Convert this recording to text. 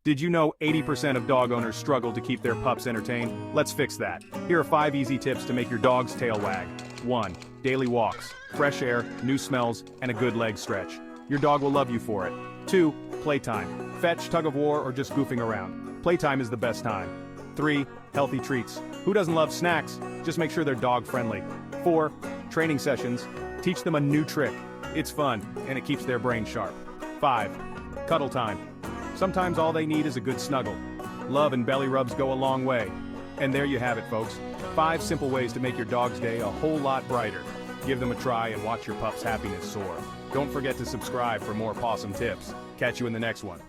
Did you know 80% of dog owners struggle to keep their pups entertained? Let's fix that. Here are 5 easy tips to make your dog's tail wag. 1. Daily walks. Fresh air, new smells, and a good leg stretch. Your dog will love you for it. 2. Playtime. Fetch, tug of war, or just goofing around. Playtime is the best time. 3. Healthy treats. Who doesn't love snacks? Just make sure they're dog-friendly. 4. Training sessions. Teach them a new trick. It's fun, and it keeps their brain sharp. 5. Cuddle time. Sometimes all they need is a good snuggle. Love and belly rubs go a long way. And there you have it, folks. 5 simple ways to make your dog's day a whole lot brighter. Give them a try and watch your pup's happiness soar. Don't forget to subscribe for more pawsome tips. Catch you in the next one.